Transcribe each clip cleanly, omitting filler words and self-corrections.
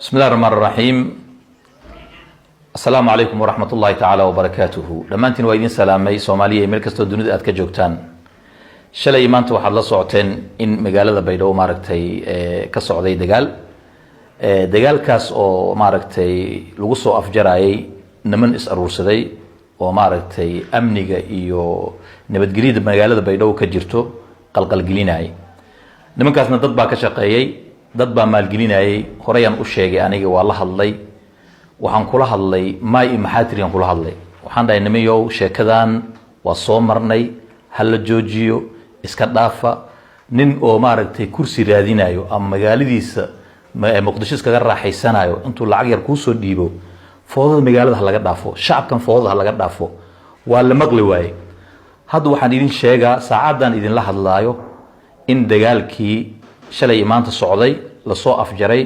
بسم الله الرحمن الرحيم. السلام عليكم ورحمة الله تعالى وبركاته. لما أنتن وايدين سلامي سومالية ملكستو الدنيا أدك جوكتان شلay maanta waxaad la socoteen in magaalada Baydhabo maaragtay ka socday dagaalkaas oo maaragtay lagu soo afjarayay niman is aruursaday oo maaragtay amniga iyo nabadgelyada magaalada Baydhabo ka jirto qalqalgelinay nimankaasna dad baa ka shaqeeyay dad baa maalgelinayay horeyaan u sheegay aniga waa la hadlay waxaan kula hadlay maay maxaatiriyaan kula hadlay waxaan dhahay nimayow sheekadan waa soo marnay hal la joojiyo iska dhaafa nin oo maaragtay kursi raadinayo ama magaaladiisa muqdisho iskaga raaxaysanayo intuu lacag yar ku soo dhiibo foodada magaalada laga dhaafo shacabkan foodada laga dhaafo waa la maqli waayay hadda waxaan idin sheegaa saacadan idin la hadlaayo in dagaalkii shalay maanta socday la soo afjaray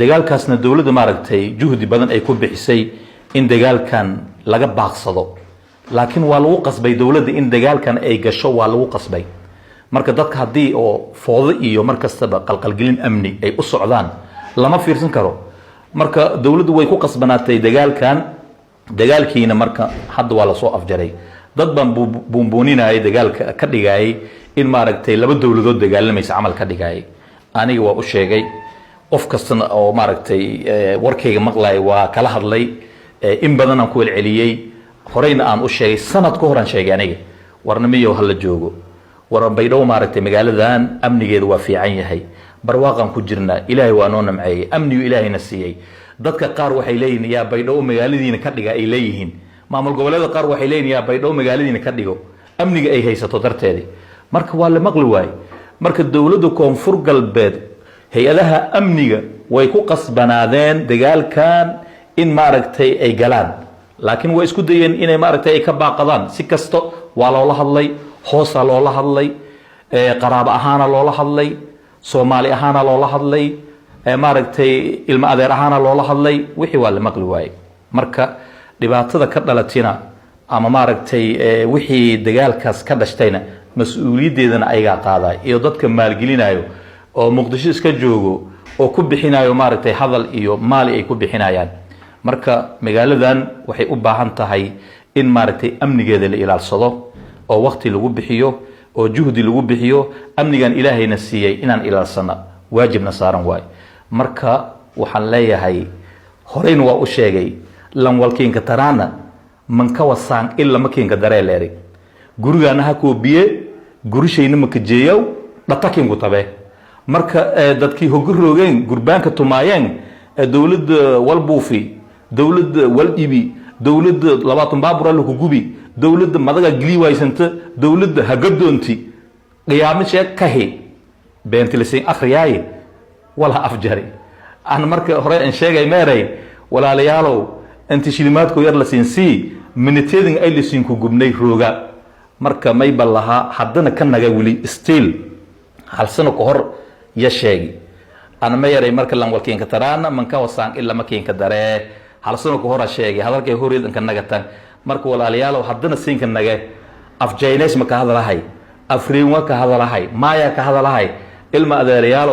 dagaalkaasna dawladda maaragtay juhdi badan ay ku bixisay in dagaalkan laga baaqsado laakiin waa lagu qasbay dawladda in dagaalkan ay gasho waa lagu qasbay marka dadka hadii oo foodo iyo markastaba qalqalgelin amni ay u socdaan lama fiirsan karo marka dawladdu way ku qasbanaatay dagaalkiina marka hadda waa la soo afjaray dad baan buunbuuninayay dagaalka ka dhigay in maaragtay laba dawladood dagaalamaysa amal ka dhigay aniga waa u sheegay qof kastana oo maaragtay warkayga maqlay waa kala hadlay in badan aan ku celceliyay horeyna aan u sheegay sanad ka hor aan sheegay aniga warnamiyo hal la joogo waran Baydhabo maaragtay magaaladan amnigeedu waa fiican yahay barwaaqan ku jirna ilaahay waa noo namceeyay amnigu ilaahayna siiyay dadka qaar waxay leeyihiin yaa Baydhabo magaaladiina ka dhiga ay leeyihiin maamul goboleedka qaar waxay leeyihiin yaa Baydhabo magaaladiina ka dhigo amniga ay haysato darteed marka waa la maqli waay marka dawladda koonfur galbeed hay'adaha amniga way ku qasbanaadeen dagaalkan in maaragtay ay galaan laakiin way isku dayeen inay maaragtay ay ka baaqadaan si kasto waa loola hadlay hoosa loola hadlay qaraabo ahaana loola hadlay Soomaali ahaana loola hadlay maaragtay ilma adeer ahaana loola hadlay wixii waa la maqli waayay marka dhibaatada ka dhalatina ama maaragtay wixii dagaalkaas ka dhashtayna mas'uuliyadeedana ayaga qaaday iyo dadka maalgelinayo oo muqdisho iska joogo oo ku bixinayo maaragtay hadal iyo maali ay ku bixinayaan marka magaaladan waxay u baahan tahay in maaragtay amnigeeda la ilaalsado oo waqti lagu bixiyo oo juhdi lagu bixiyo amnigan ilaahayna siiyay inaan ilaalsana waajibna saaran waay marka waxaan leeyahay horeyna waa u sheegay lan walkiinka taraana man ka wasaan illa makiinka dareeleeri gurigaana ha koobiye gurishayna maka jeeyow dhatakiinku tabe marka dadkii hogurroogeen gurbaanka tumaayeen dawladda walbuufi dawladda walibi dawladda labaatan baabur la ku gubi dawladda madaga gili waysanta dawladda hagadoonti qiyaamo sheeg kahi beentilisay akhriyay wala afjari aan marka hore aan sheegay meeray walaalayaalow inta shilimaadku yar la siinsi miniteedin ay la siin ku gubnay rooga marka may balaha haddana ka naga wili still hal sano ka hor ya sheegi ana ma yaray marka lan walkiinka taraana man ka wasaan illa makiinka daree hal sano ka hor sheegi hadalkay horeedan ka naga tan marka walaalayaal haddana siinka naga afjayneys ma ka hadalahay afriin waa ka hadalahay maaya ka hadalahay ilma adeerayaal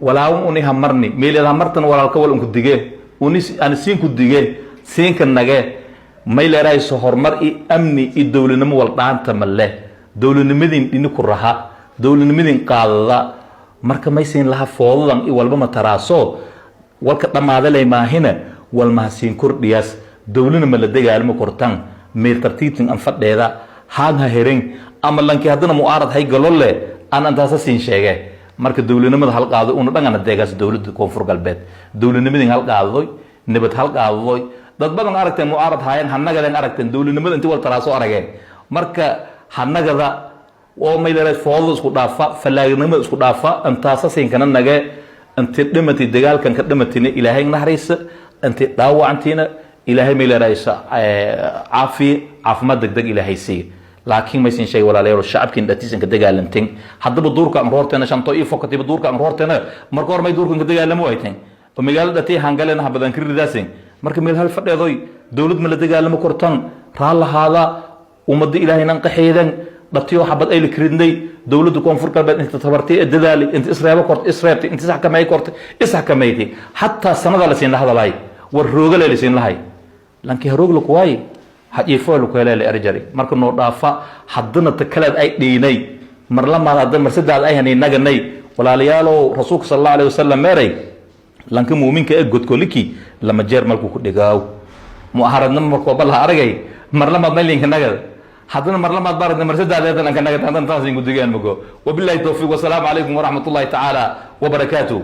walaaw uni hamarni meelada martan walaalka wal unku dige uni aan siinku dige siinka naga mayleeray soo hormar amni dawladnimo wal dhaanta malle dawladnimadin ku raha dawladnimadin qaadada marka may siin laha foodan walba ma taraaso walka dhamaadalay maahina wal ma siin kordhiyas dawladna ma la dagaalmo kortan meel tartiibtin an fadheeda haadha hereen ama lanki hadana mu'aarad hay galolle aan antaas siin sheegay marka dawladnimada hal qaado una dhangana deegaas dawladda koonfur galbeed dawladnimadin hal qaado nabad hal qaado dad badan aragteen mu'aarad haayeen hanagadan aragteen dawladnimada intii wal taraaso arageen marka hanagada oo mayleeray foodo isku dhaafa falaagnimo isku dhaafa antaas siin kana naga anti dhimati dagaalkan ka dhimatina ilaahay naxariisa anti daawacantina ilaahay mayleeray caafimaad degdeg ilaahay sii laakiin ma siin shay walaalayaal shacabkiin dhatiisan ka dagaalanteen haddaba duurka aan roorteena shanto iyo fokatiba duurka aan roorteena marka hor may duurka ka dagaalamo wayteen oo magaalada dhatii hangalena habadan kiridaasin marka meel hal fadheedoy dawlad ma la dagaalamo kortan raalahaada ummadda ilaahayna qaxeedan dhatiyo xabad ay la kirinday dawladda koonfurka bad inta tabartay dadaali inta israaba kort israabtay inta sax kamay kort isax kamayti hatta sanada la siin hadalay war rooga la siin lahay lankii roog la kuway hadii fool ku helay arjari marka noo dhaafa haddana takalaad ay dhiinay mar lama hadda marsadaad ay hanay naganay walaalayaalo rasuulka sallallahu alayhi wasallam meeray lanka muuminka ee godkoliki lama jeer malku ku dhigaaw muaharadna markoo bal aragay mar lama malinka nagad haddana mar lama baradna marsadaad lanka nagad hadan taas ingu digaan mago wabillahi tawfiq wa salaamu alaykum wa rahmatullahi ta'ala wa barakatuh